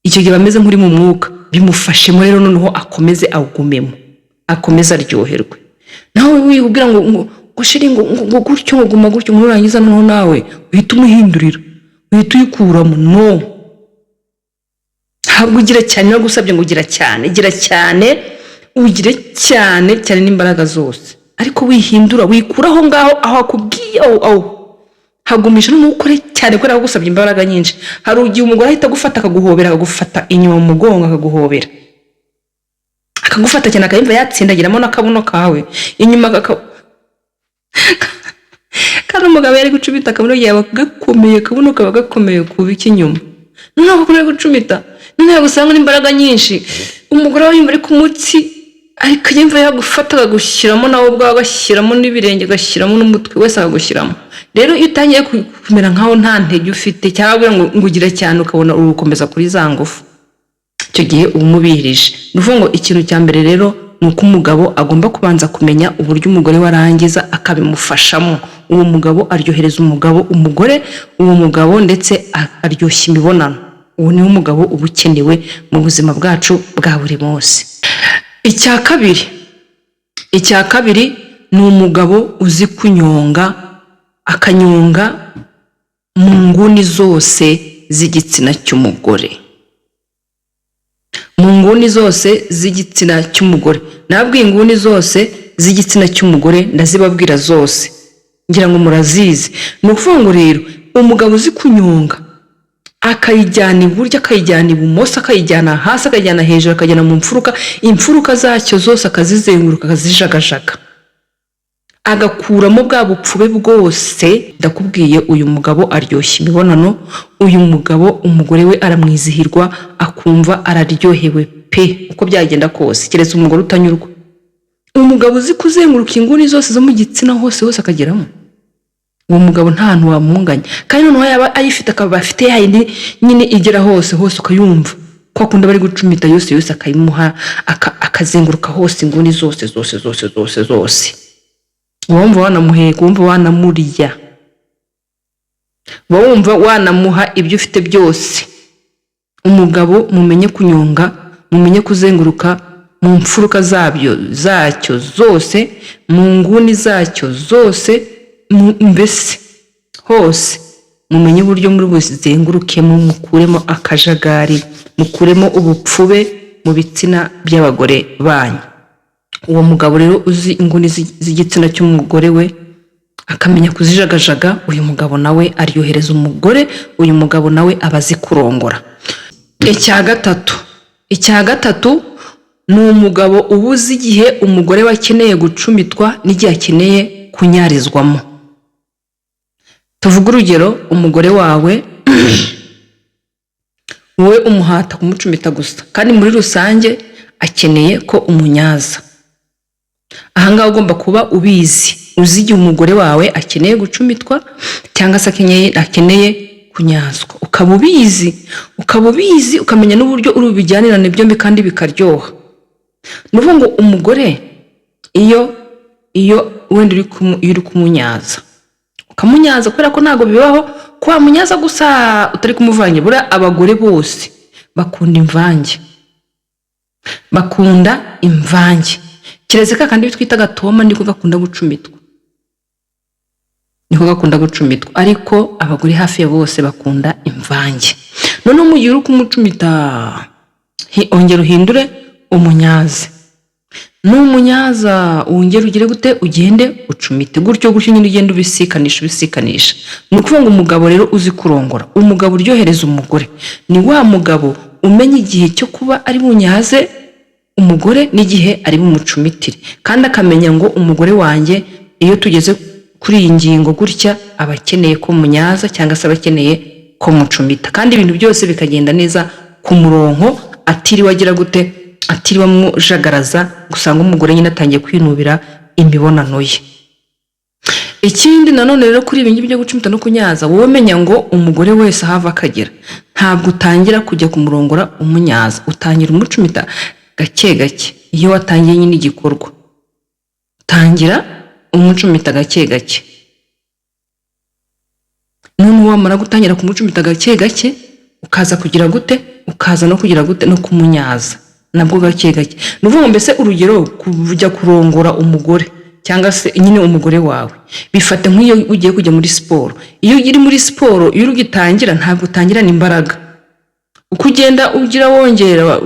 Icyo gihe bameze nk'uri mu mwuka, bimufashemo rero noneho akomeze awugumemo, akomeze aryoherwe. Nawe wibwira ngo shiri ngo gutyo guma gutyo murangiza noneho nawe uhita umuhindurira, uhita uyikuramo. No, ntabwo ugira cyane no gusabye ngo gira cyane, ugire cyane n'imbaraga zose, ariko wihindura, wikuraho ngaho aho akubwiye aho hagumisha n'ukore cyane kubera gusabye imbaraga nyinshi. Hari ugiye umugore ahita gufata akaguhobera, akagufata inyuma mu mugongo akaguhobera, akagufata cyane akayimva yatsindagiramo n'akabuno kawe inyuma kandi umugabo yari gucumita akabuno yawe gakomeye, akabuno kaba gakomeye kubika inyuma, noneho akakunda gucumita, noneho gusanga n'imbaraga nyinshi. Umugore wawe yumva ari ku mutsi, ariko yumva yagufata akagushyiramo nawe ubwawe, agashyiramo n'ibirenge, agashyiramo n'umutwe wese akagushyiramo. Rero iyo utangiye kumera nkaho nta ntege ufite cyangwa ngo ugire cyane ukabona urukomeza kuri za ngufu, icyo gihe uba umubihirije. Ni ukuvuga ngo ikintu cya mbere rero ni uko umugabo agomba kubanza kumenya uburyo umugore warangiza akabimufashamo. Uwo mugabo aryohereza umugore, uwo mugabo ndetse aryoshya imibonano. Uwo niwo mugabo uba ukenewe mu buzima bwacu bwa buri munsi. Icya kabiri ni umugabo uzi kunyonga, akanyonga mu nguni zose z'igitsina cy'umugore. Mu nguni zose z'igitsina cy'umugore, nabwo inguni zose z'igitsina cy'umugore ndazibabwira zose, ngira ngo murazizi. Ni ukuvuga ngo rero umugabo uzi kunyonga akayijyana iburyo, akayijyana ibumoso, akayijyana hasi, akayijyana hejuru, akajyana mu imfuruka zacyo zose akazizenguruka, akazijagajaga, agakuramo bwa bupfube bwose. Ndakubwiye uyu mugabo aryoshya imibonano, uyu mugabo umugore we aramwizihirwa, akumva araryohewe pe uko byagenda kose, keretse umugore utanyurwa. Umugabo uzi kuzenguruka inguni zose zo mu gitsina hose akageramo, uwo mugabo nta hantu wamunganya. Kandi noneho yaba ayifite akaba afite yayindi nyine igera hose ukayumva ko akunda bari gucumita yose akayimuha, akazenguruka hose inguni zose. Wumva wanamuheka, wumva wanamurya, wumva wanamuha ibyo ufite byose. Umugabo mumenye kunyonga, mumenye kuzenguruka mu mfuruka zacyo zose, mu nguni zacyo zose, mbese hose mumenye uburyo muri buzengurukemo, mukuremo akajagari, mukuremo ubupfube mu bitsina by'abagore banyu. Uwo mugabo rero uzi inguni z'igitsina cy'umugore we akamenya kuzijagajaga, uyu mugabo nawe aryohereza umugore, uyu mugabo nawe abazi kurongora. Icya gatatu ni umugabo ubuze igihe umugore we akeneye gucumitwa n'igihe akeneye kunyarizwamo. Tuvuga urugero, umugore wawe wowe umuhata kumucumita gusa, kandi muri rusange akeneye ko umunyaza. Ahangaha ugomba kuba ubizi, uzi igihe umugore wawe akeneye gucumitwa cyangwa se akeneye kunyazwa, ukaba ubizi ukamenya n'uburyo urubijyanirane byombi kandi bikaryoha. Ni ukuvuga ngo umugore iyo wenda uri kumunyaza, ukamunyaza kubera ko ntabwo bibaho kwa munyaza gusa utari kumuvange. Buriya abagore bose bakunda imvange, bakunda imvange. Kireze ka kandi twita gatoma niko gakunda gucumitwa, ariko abagore hafi ya bose bakunda imvange. None mu gihe uri kumucumita ongera uhindure umunyaze, n'umunyaza wongera ugire gute, ugende ucumite gutyo nyine ugenda ubisikanisha. Ni ukuvuga ngo umugabo rero uzi kurongora, umugabo uryohereza umugore, ni wa mugabo umenya igihe cyo kuba ari bunyaze umugore n'igihe ari bumucumitire, kandi akamenya ngo umugore wanjye iyo tugeze kuri iyi ngingo gutya aba akeneye ko munyaza cyangwa se aba akeneye ko mucumita, kandi ibintu byose bikagenda neza ku murongo, atiriwe agira gute, atiriwe amujagaraza gusanga umugore nyine atangiye kwinubira imibonano ye. Ikindi nanone rero kuri ibi ngibi byo gucumita no kunyaza, wowe menya ngo umugore wese ahava akagera ntabwo utangira kujya kumurongora umunyaza, utangira umucumita gake gake. Iyo watangiye nyine igikorwa utangira umucumita gake gake, none wamara gutangira kumucumita gake gake ukaza kugira gute, ukaza no kugira gute no kumunyaza nabwo gake gake. Nuvuga mbese urugero kujya kurongora umugore cyangwa se nyine umugore wawe, bifate nk'iyo ugiye kujya muri siporo. Iyo uri muri siporo, iyo ugitangira ntabwo utangirana imbaraga, uko ugenda ugira wongera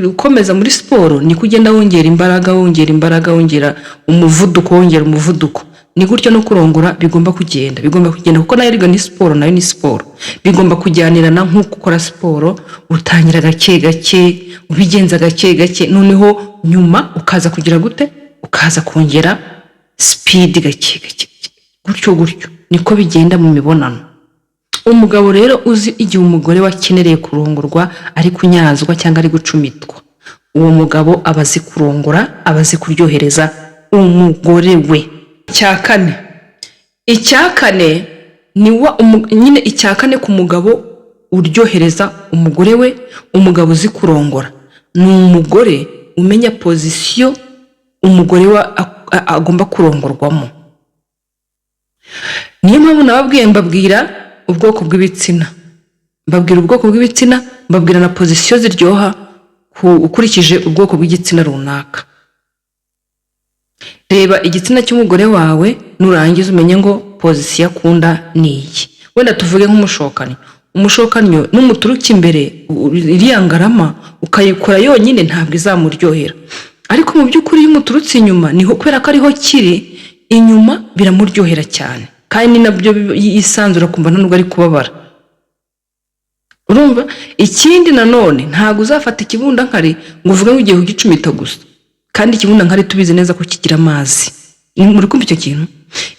ukomeza muri siporo niko ugenda wongera imbaraga, wongera umuvuduko. Ni gutyo no kurongora bigomba kugenda kuko nayo ni siporo, bigomba kujyanirana. nk'uko ukora siporo utangira gake gake, ubigenza gake gake, noneho nyuma ukaza kugira gute, ukaza kongera speed gake gake, gutyo niko bigenda mu mibonano. Umugabo rero uzi igihe umugore wakenereye kurongorwa, ari kunyazwa cyangwa ari gucumitwa, uwo mugabo abazi kurongora, abazi kuryohereza umugore we. Icyakane ni nyine icyakane ku mugabo uryohereza umugore we, umugabo uzi kurongora, ni umugore umenya pozisiyo umugore we agomba kurongorwamo. Niyo mpamvu nababwiye mbabwira ubwoko bw'ibitsina, mbabwira na pozisiyo ziryoha ukurikije ubwoko bw'igitsina runaka. Reba igitsina cy'umugore wawe, nurangiza umenye ngo pozisiyo akunda ni iyi. Wenda tuvuge nk'umushokanyo n'umuturuka imbere, iriya ngarama ukayikora yonyine ntabwo izamuryohera, ariko mu by'ukuri iyo umuturutse inyuma, niho kubera ko ariho kiri inyuma biramuryohera cyane, kandi nabyo yisanzura kumva nubwo ari kubabara. Urumva? Ikindi nanone ntabwo uzafata ikibundankari ngo uvuge ngo ugiye kugicumita gusa, kandi ikibundankari tubizi neza ko kigira amazi. Muri kumva icyo kintu?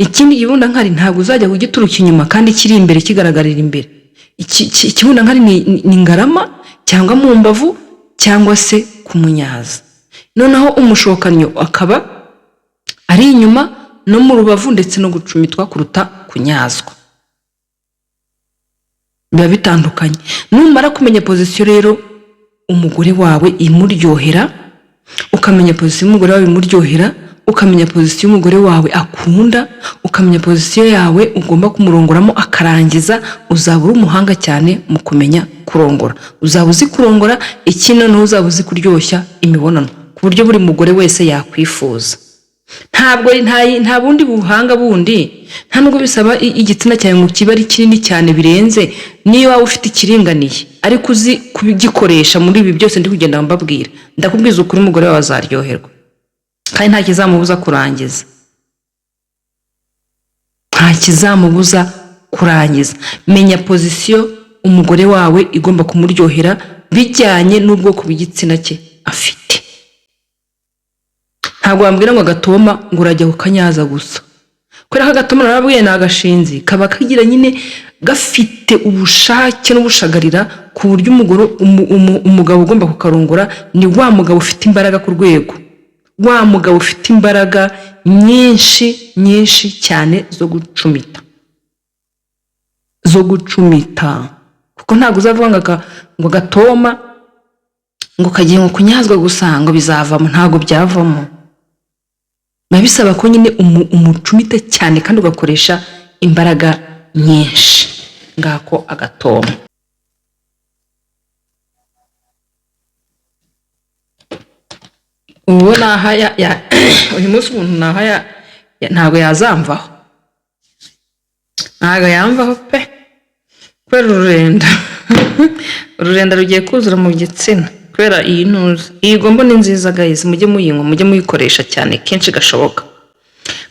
Ikindi ikibundankari ntabwo uzajya kugituruka inyuma kandi kiri imbere kigaragarira imbere. Ikibundankari ni ngarama cyangwa mu mbavu cyangwa se kumunyaza. Noneho umushokanyo akaba ari inyuma no mu rubavu ndetse no gucumitwa kuruta kunyazwa. Biba bitandukanye. Numara kumenya pozisiyo rero umugore wawe imuryohera, ukamenya pozisiyo umugore wawe imuryohera, ukamenya pozisiyo umugore wawe akunda, ukamenya pozisiyo yawe ugomba kumurongoramo akarangiza, uzaba uri umuhanga cyane mu kumenya kurongora. Uzaba uzi kurongora, ikindi noneho uzaba uzi kuryoshya imibonano ku buryo buri mugore wese yakwifuza. Nta bundi buhanga bundi, nta nubwo bisaba igitsina cyawe ngo kibe ari kinini cyane birenze, niyo waba ufite ikiringaniye ariko uzi kubigikoresha. Muri ibi byose ndi kugenda mbabwira, ndakubwiza ukuri umugore wawe azaryoherwa kandi nta kizamubuza kurangiza, Menya pozisiyo umugore wawe igomba kumuryohera bijyanye n'ubwoko bw'igitsina cye afite. Ntabwo wambwira ngo agatoma ngo urajya kukanyaza gusa, kubera ko agatoma narabwiye ni agashinzi kaba kagira nyine gafite ubushake n'ubushagarira ku buryo umugabo ugomba kukarongora ni wa mugabo ufite imbaraga ku rwego, wa mugabo ufite imbaraga nyinshi cyane zo gucumita, kuko ntabwo uzavuga ngo agatoma ngo kagiye ngo kunyazwa gusa ngo bizavamo, ntabwo byavamo. Biba bisaba ko nyine umucumita cyane kandi ugakoresha imbaraga nyinshi. ngako agatoma. Ubu nahaya uyu munsi umuntu nahaya ntabwo yazamvaho, ntabwo yamvaho pe, kubera ururenda rugiye kuzura mu gitsina kubera iyi ntuza. Iyi gombo ni nziza guys, mujye muyinywa, mujye muyikoresha cyane kenshi gashoboka.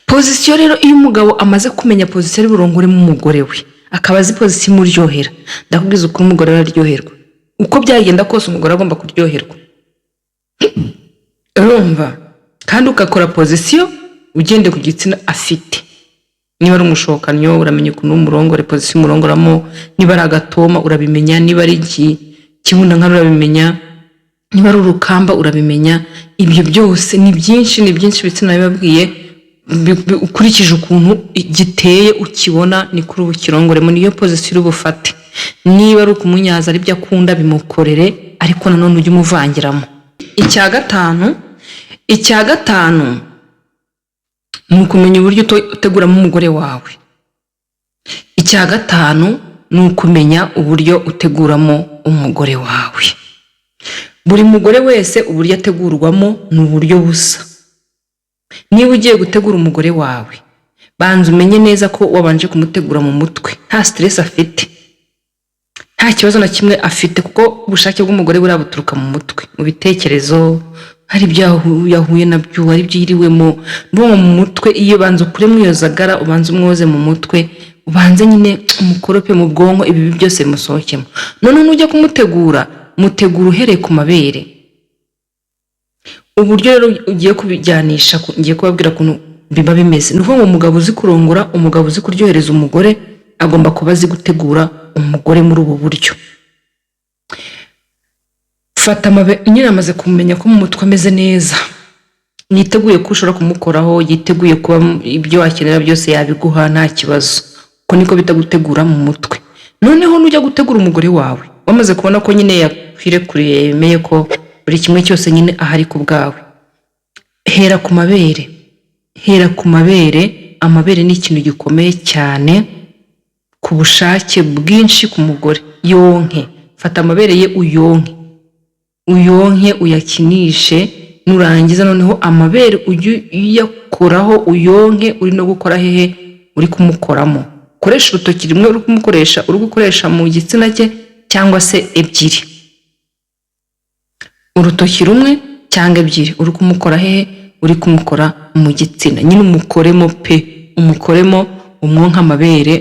Pozisiyo rero, iyo umugabo amaze kumenya pozisiyo ari burongoremo umugore we, akaba azi pozisiyo imuryohera, ndakubwiza uko umugore araryoherwa. Uko byagenda kose umugore agomba kuryoherwa, urumva? Kandi ugakora pozisiyo ugende ku gitsina afite. Niba ari umushokanyo uramenya ukuntu umurongore, pozisiyo umurongoramo. Niba ari agatoma urabimenya, niba ari kibunda nka urabimenya, niba ari urukamba urabimenya. Ibyo byose ni byinshi bitsina bibabwiye, ukurikije ukuntu giteye ukibona ni kuri ubukirongoremo, niyo pozisiyo ubufate. Niba ari ukumunyaza ari byo akunda bimukorere, ariko nanone ujye umuvangiramo. Icya gatanu ni ukumenya uburyo uteguramo umugore wawe. Icya gatanu ni ukumenya uburyo uteguramo umugore wawe. Buri mugore wese uburyo ategurwamo ni uburyo busa. Niba ugiye gutegura umugore wawe, banza umenye neza ko wabanje kumutegura mu mutwe, nta stress afite, nta kibazo na kimwe afite, kuko ubushake bw'umugore buriya buturuka mu mutwe, mu bitekerezo. Hari ibyo yahuye nabyo, hari ibyo yiriwemo mu mutwe. Iyo banza ukuremo iyo zagara, ubanza umwoze mu mutwe, ubanze nyine umukorope mu bwonko, ibi byose bimusohokemo. None nujya kumutegura, mutegura uhereye ku mabere. Uburyo rero ugiye kubijyanisha, ngiye kubabwira ukuntu biba bimeze. Ni ukuvuga ngo umugabo uzi kurongora, umugabo uzi kuryohereza umugore, agomba kuba azi gutegura umugore muri ubu buryo. Fata nyine amaze kumenya ko mu mutwe ameze neza, niteguye ko ushobora kumukoraho, yiteguye kuba ibyo wakenera byose yabiguha nta kibazo. Uko niko bita gutegura mu mutwe. Noneho nujya gutegura umugore wawe, wamaze kubona ko nyine yakwirekuriye, yemeye ko buri kimwe cyose nyine ahari ku bwawe, hera ku mabere. Amabere ni ikintu gikomeye cyane ku bushake bwinshi ku mugore. Yonke, fata amabere ye uyonke uyakinishe, nurangiza noneho amabere ujye uyakoraho, uyonke. Uri no gukora hehe? Uri kumukoramo. Koresha urutoki rumwe uri kumukoresha, uri gukoresha mu gitsina cye, cyangwa se ebyiri. Urutoki rumwe cyangwa ebyiri uri kumukora hehe? Uri kumukora mu gitsina. Nyine umukoremo pe, umukoremo, umwonka amabere,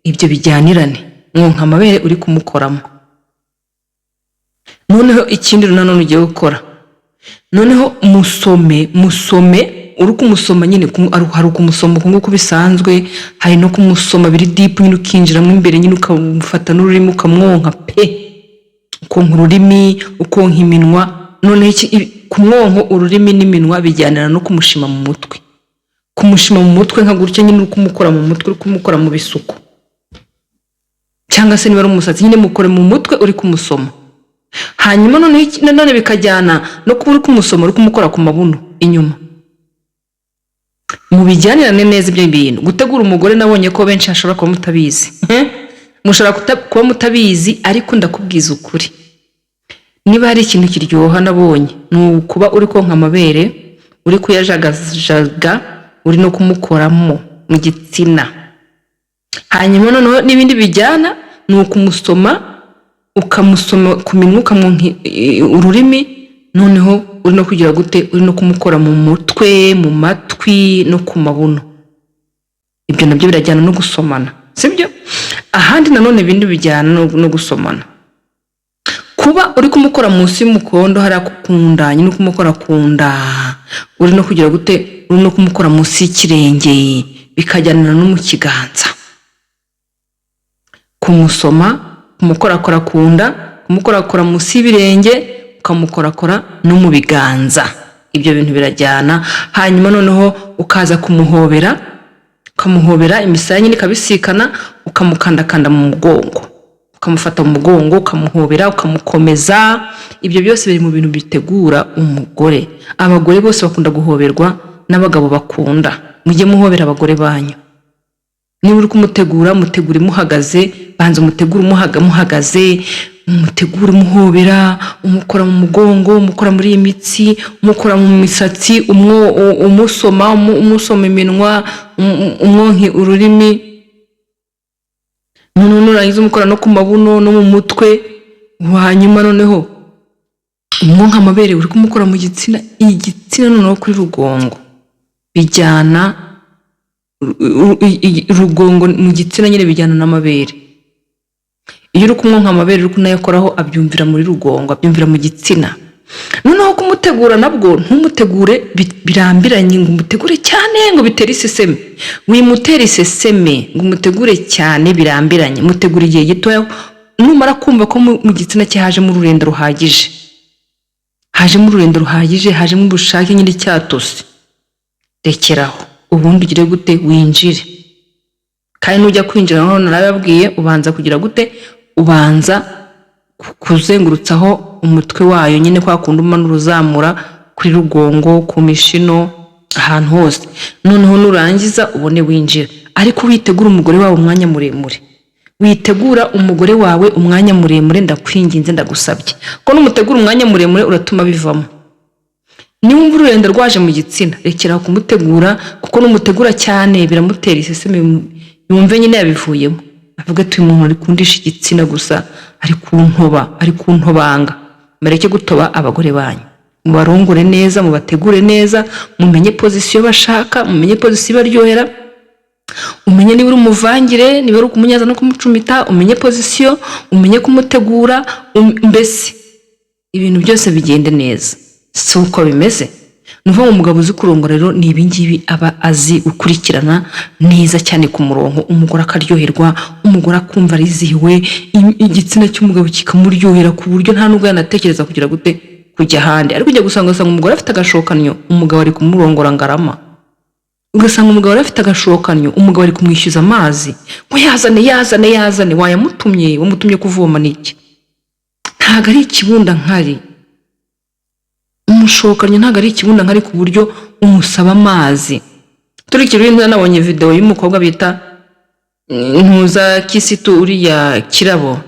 ibyo bijyanirane. Mwonka amabere uri kumukoramo. Noneho ikindi nanone ugiye gukora, noneho musome, uri kumusoma nyine. Hari ukumusoma nk'uko bisanzwe, hari no kumusoma biri deep, nyine ukinjiramo imbere, nyine ukamufata n'ururimi ukamwonka pe, ukonka ururimi, ukonka iminwa. Noneho kumwonka ururimi n'iminwa bijyanira no kumushima mu mutwe. Kumushima mu mutwe nka gutya, nyine uri kumukora mu mutwe, uri kumukora mu bisuko, cyangwa se niba ari umusatsi, nyine mukore mu mutwe uri kumusoma. Hanyuma none bikajyana no kuba uri kumusoma, uri kumukora ku mabuno inyuma. Mubijyanirane neza ibyo bintu. Gutegura umugore nabonye ko benshi hashobora kuba mutabizi, mushobora kuba mutabizi, ariko ndakubwiza ukuri, niba hari ikintu kiryoha nabonye ni ukuba uri konka amabere, uri kuyajagajaga, uri no kumukoramo mu gitsina. Hanyuma noneho n'ibindi bijyana ni ukumusoma, ukamusoma ku minwa, ukamwonka ururimi. Noneho uri no kugira gute? Uri no kumukora mu mutwe, mu matwi no ku mabuno. Ibyo nabyo birajyana no gusomana, sibyo? Ahandi nanone ibindi bijyana no gusomana. Kuba uri kumukora munsi y'umukondo, hari akukunda, nyine kumukora kunda, uri no kugira gute? Uri no kumukora munsi y'ikirenge, bikajyana no mu kiganza. Kumusoma, kumukorakora kunda, kumukorakora munsi y'ibirenge, ukamukorakora no mu biganza. Ibyo bintu birajyana. Hanyuma noneho ukaza kumuhobera, ukamuhobera imisaya nyine ikabisikana, ukamukandakanda mu mugongo, ukamufata mu mugongo, ukamuhobera, ukamukomeza. Ibyo byose biri mu bintu bitegura umugore. Abagore bose bakunda guhoberwa n'abagabo bakunda. Mujye muhobera abagore banyu, niba uri kumutegura mutegure muhagaze, banza umutegure muhagaze, umutegure muhobera, umukora mu mugongo, umukora muri iyi mitsi, umukora mu misatsi, umusoma iminwa, umwonki ururimi, nurangiza umukora no ku mabuno no mu mutwe, hanyuma noneho umwonka amabere uri kumukora mu gitsina, igitsina noneho kuri rugongo bijyana, rugongo mu gitsina nyine bijyana n'amabere. Iyo uri kumwonka amabere uri kunayakoraho abyumvira muri rugongo, abyumvira mu gitsina. Noneho kumutegura nabwo ntumutegure birambiranye ngo umutegure cyane ngo bitere iseseme, wimutera iseseme ngo umutegure cyane birambiranye, mutegura igihe gitoya, numara kumva ko mu gitsina cye hajemo ururenda ruhagije, hajemo ubushake nyine cyatose, rekeraho ubundi ugire gute winjire. Kandi nujya kwinjira noneho narababwiye ubanza kugira gute, ubanza kuzengurutsaho umutwe wayo nyine kwa kundi umanura uzamura kuri rugongo, ku mishino, ahantu hose. Noneho nurangiza ubone winjira, ariko witegura umugore wawe umwanya muremure, ndakwinginze ndagusabye ko numutegura umwanya muremure uratuma bivamo. Niwumva ururenda rwaje mu gitsina, rekera kumutegura, kuko numutegura cyane biramutera iseseme, yumve nyine yabivuyemo, avuga ati uyu muntu ari kundisha igitsina gusa, ari kuntobanga. Mureke gutoba abagore banyu, mubarongore neza, mubategure neza, mumenye pozisiyo bashaka, mumenye pozisiyo baryohera, umenye niba uri umuvangire, niba uri kumunyaza no kumucumita, umenye pozisiyo, umenye kumutegura, mbese ibintu byose bigende neza. Si uko bimeze. Nuva mu mugabo uzi kurongora rero ni ibingibi aba azi gukurikirana neza cyane ku murongo, umugore akaryoherwa, umugore akumva arizihiwe, igitsina cy'umugabo kikamuryohera ku buryo nta nubwo yanatekereza kugira gute kujya ahandi. Ariko ujya gusanga umugore afite agashokanyo, umugabo ari kumurongora ngarama. Ugasanga umugabo afite agashokanyo, umugabo ari kumwishyuza amazi, ngo yazane, wamutumye kuvoma niki? Ntago ari ikibunda nkari. Umushokanyo ntago ari ikibunda nkari ku buryo umusaba amazi. Turikira indi nabonye video y'umukobwa bita Ntuza Kisitu, uriya Kirabo.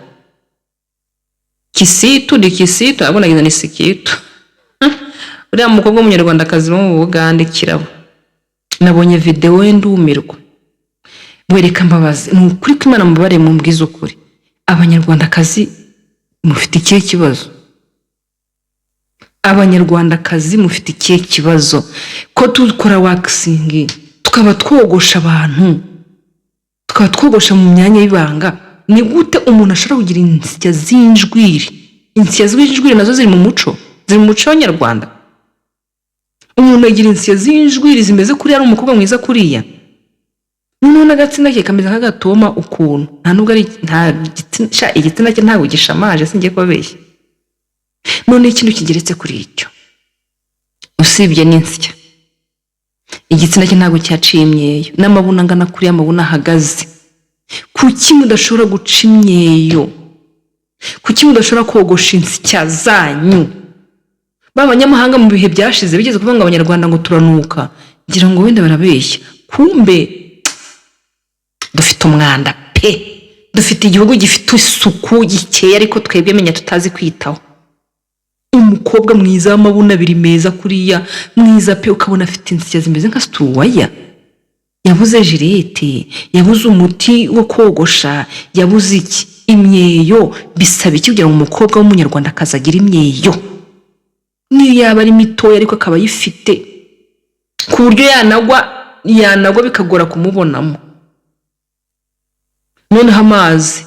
Kisitu abonagize ni Sikitu. Uriya mukobwa w'umunyarwandakazi wo mu Bugande Kirabo. Nabonye video ndumirwa. Wereka mbabazi, ni ukuri ko Imana mubare mu mbwiza ukuri. Abanyarwandakazi mufite ikihe kibazo? Abanyarwandakazi mufite ikihe kibazo? Ko dukora waxing, tukaba twogosha abantu, tukaba twogosha mu myanya y'ibanga, ni gute umuntu ashobora kugira insya z'injwiri? Insya z'injwiri nazo ziri mu muco w'Abanyarwanda. Umuntu agira insya z'injwiri zimeze kuri ari umukobwa mwiza kuriya, noneho n'agatsina ke kameze nk'agatoma ukuntu, nta nubwo ari igitsina cye ntabwo gishamaje, singiye kubabeshya. None ikintu kigeretse kuri icyo, usibye n'insya, igitsina cye ntabwo cyaciye imyeyo, n'amabuna angana kuri amabuna ahagaze. Kuki mudashobora guca imyeyo? Kuki mudashobora kogosha insya zanyu? B'abanyamahanga mu bihe byashize bigeze kuvuga ngo Abanyarwanda ngo turanuka, ngira ngo wenda barabeshya. Kumbe dufite umwanda pe, dufite igihugu gifite isuku gikeye, ariko twebwe menya tutazi kwitaho. Umukobwa mwiza w'amabuna abiri meza kuriya, mwiza pe, ukabona afite insya zimeze nka Stuwaya, yabuze jirete, yabuze umuti wo kogosha, yabuze iki? Imyeyo. Bisaba iki kugira ngo umukobwa w'umunyarwandakazi agire imyeyo? Niyo yaba ari mitoya ariko akaba yifite ku buryo yanagwa bikagora kumubonamo. Noneho amazi,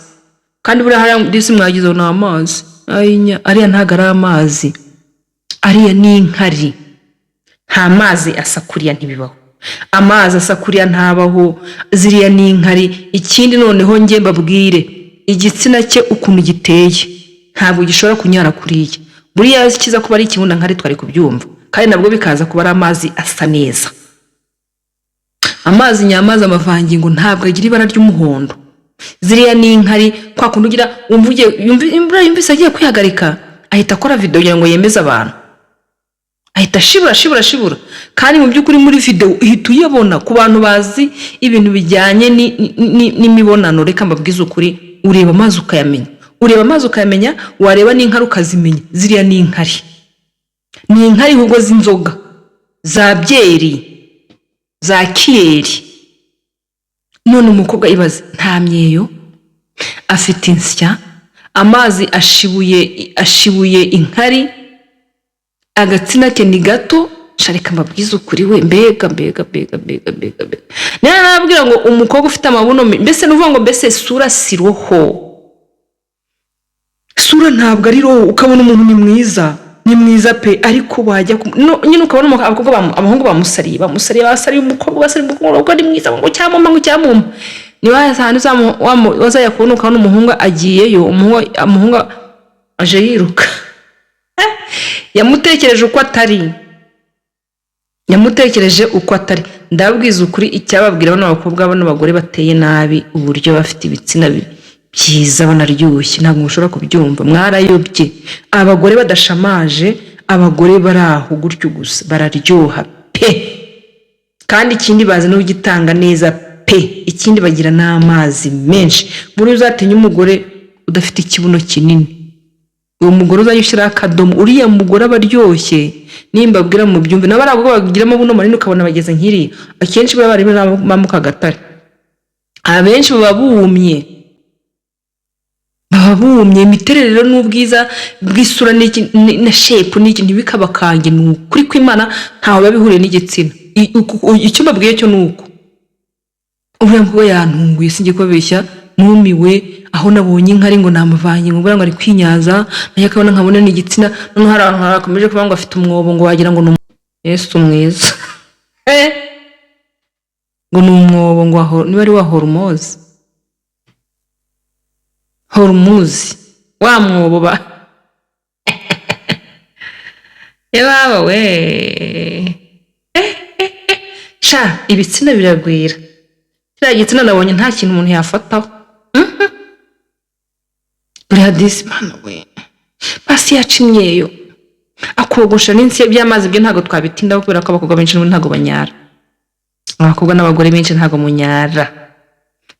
kandi buriya hariya disi mwagizeho ni amazi, ariya ntago ari amazi, ariya ni inkari. Nta mazi asa kuriya ntibibaho, amazi asa kuriya ntabaho, ziriya ni inkari. Ikindi noneho njye mbabwire, igitsina cye ukuntu giteye ntabwo gishobora kunyara kuriya. Buriya kiza kuba ari ikibunda nkari twari kubyumva, kandi nabwo bikaza kuba ari amazi asa neza. Amazi nyamazi amavangingo ntabwo agira ibara ry'umuhondo. Ziriya ni inkari, kwa kundi ugira yumvise agiye kwihagarika ahita akora video kugira ngo yemeze abantu. ahita shibura kandi mu by'ukuri muri video uhita uyabona ku bantu bazi ibintu bijyanye n'imibonano. Reka mbabwize ukuri, ureba amazi ukayamenya, wareba n'inkari ukazimenya. Ziriya ni inkari ahubwo z'inzoga za byeri za kiyeri. None umukobwa ibaze, nta myeyo afite, insya, amazi ashibuye inkari, agatsina ke ni gato. Sharika mbabwiza ukuri we, mbega nene nababwira ngo umukobwa ufite amabuno mbese nuvuga ngo mbese sura si roho, sura ntabwo ari roho. Ukabona umuntu ni mwiza pe, ariko wajya nyine ukabona abahungu bamusariye umukobwa, ubwo ari mwiza ngo cyamuma niba hano wazaya kubona ukabona umuhungu agiyeyo, umuhungu aje yiruka. Yamutekereje uko atari. Ndababwiza ukuri, icyababwira bano bakobwa bano bagore bateye nabi, uburyo bafite ibitsina byiza banaryoshye, ntabwo mushobora kubyumva. Mwarayobye. Abagore badashamaje, abagore baraho gutyo gusa bararyoha pe, kandi ikindi bazi no gitanga neza pe. Ikindi bagira n'amazi menshi. Buri uzatinya umugore udafite ikibuno kinini, uwo mugore uzayushyira akadomo, uriya mugore abaryoshye. Nimba babwira mu byumve nabo arabwo bagira amabuno manini ukabona bageze nkiri. Akenshi bari mamuka gatare, abenshi babumye. Imiterere rero n'ubwiza bw'isura na shape n'iki ntibikabakange. Kuri kw'Imana ntaho babihuriye n'igitsina. Icyo babwiye cyo nuko uriya mvugo yantunguye, singiye kubeshya, numiwe aho nabonye inkari ngo namuvanye ngo ari kwinyaza, nayo akabona nkabona n'igitsina. None hari abantu harakomeje kuvuga ngo afite umwobo, ngo wagira ngo Yesu mwiza ngo ni umwobo, ngo niba ari wa horumuzi wa mwobo yababa we. Sha ibitsina biragwira. Kiriya gitsina nabonye nta kintu umuntu yafataho. Buriya disi mwana we, basi yacimyeyo akogosha n'insi by'amazi byo ntago twabitindaho, kubera ko abakobwa benshi ntago banyara. Abakobwa n'abagore benshi ntago munyara.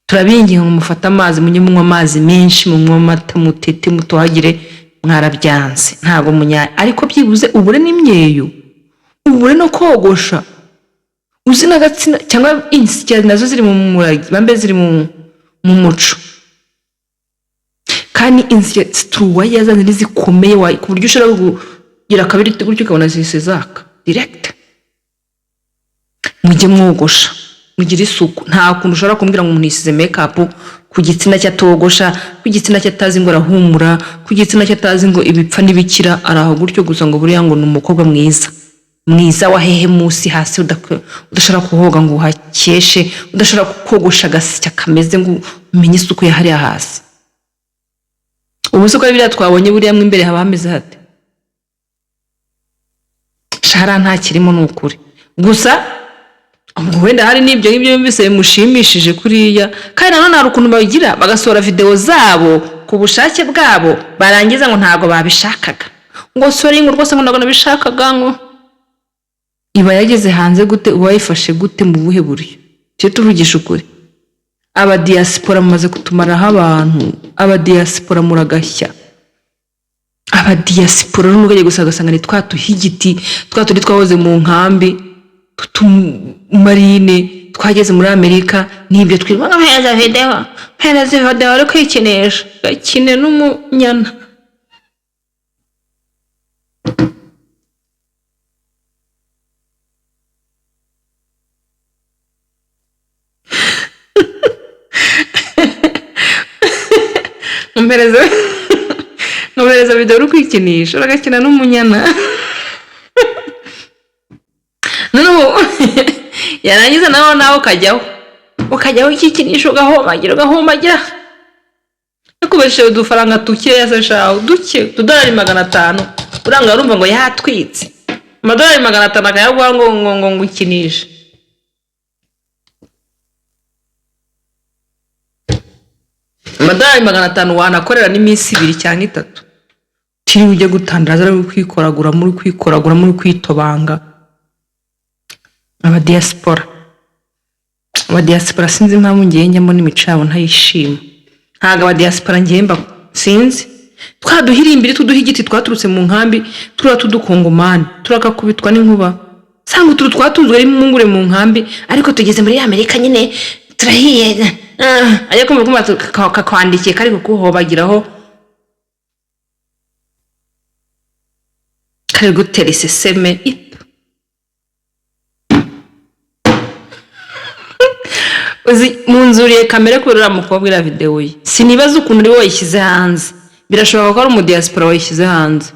Turabinginga ngo mufate amazi, munye munywa amazi menshi, munywa amata, mutete, mutohagire. Mwarabyanze ntago munyara, ariko byibuze ubure n'imyeyo, ubure no kogosha, uzi n'agatsina cyangwa insya nazo ziri mu muragi, bambe ziri mu muco. Kandi insya struwa yazanye nizikomeye wayi ku buryo ushobora kugira kabiri gutyo ukabona zise zaka direct. Mujye mwogosha, mugire isuku. Nta kuntu ushobora kumbwira ngo umuntu yisize makeup ku gitsina cyatogosha, ku gitsina cyatazi ngo arahumura, ku gitsina cyatazi ngo ibipfa nibikira, araho gutyo gusa ngo buriya ngo ni umukobwa mwiza wa hehe musi hasi, udashobora kuhoga ngo uhakeshe, udashobora kukogosha agasya kameze ngo umenye isuku ya hariya hasi. Ubu se ko biriya twabonye buriya mu imbere haba hameze hate? Shara nta kirimo n'ukuri gusa. Wenda hari n'ibyo yumvise bimushimishije kuriya, kandi nanone hari ukuntu bagira bagasohora video zabo ku bushake bwabo, barangiza ngo ntago babishakaga, ngo sorry ngo rwose ngo ntago nabishakaga. Ngo iba yageze hanze gute, uwayifashe gute, mu buhe buryo? Cyo tuvugisha ukuri, aba diaspora mumaze kutumaraho abantu, aba diaspora muragashya. Aba diaspora n'umugeye gusagasanga ni twatuhigiti, twaturi twahoze mu nkambi marine, twageze muri Amerika. Nibyo twirwa nk'aheza video ari kwikinisha, gakine n'umunyana. Nkombereza video ari kwikinisha, uragakina n'umunyana. Noneho yarangiza nawe ukajyaho ikikinisho ugahomagira. Yakubesheje udufaranga tukeya se shaho duke, $500 uranga urumva ngo yatwitse. $500 akayaguha ngo ukinishe. $500 wanakorera n'iminsi 2 cyangwa 3. tiri ujye gutandaza ari kwikoragura muri kwitobanga. Abadiaspora sinzi impamvu ngiye njyamo n'imicabo ntayishima. Ntago abadiaspora ngiyemba sinzi. Twaduhirimbire tuduha igiti twaturutse mu nkambi tudukongomani turakakubitwa n'inkuba. Sanga twatunzwe ari mungure mu nkambi ariko tugeze muri Amerika nyine turahiye. Ajya kumva kakwandikiye kari kukuhobagiraho kari gutera iseseme. Uzi munzuriye kamera kurura mukobwa ira video ye. Sinibaza ukuntu uri wayishyize hanze. Birashoboka ko ari umudiaspora wayishyize hanze.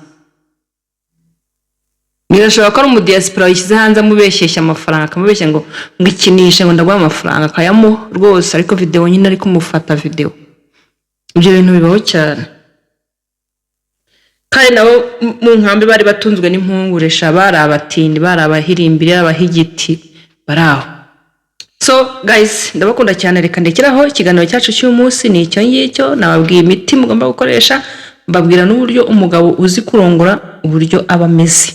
Birashoboka ko ari umudiaspora wayishyize hanze amubeshyeshya amafaranga akamubeshya ngo ikinishe ngo ndaguha amafaranga akayamo rwose ariko video nyine ari kumufata video. Ibyo bintu bibaho cyane. Kandi nabo mu nkambi bari batunzwe n'impunguresha bari abatindi bari abahirimbire abahigiti baraho. So guys ndabakunda cyane reka ndekeraho ikiganiro cyacu cy'umunsi ni icyo ngicyo nababwiye imiti mugomba gukoresha mbabwira n'uburyo umugabo uzi kurongora uburyo aba ameze.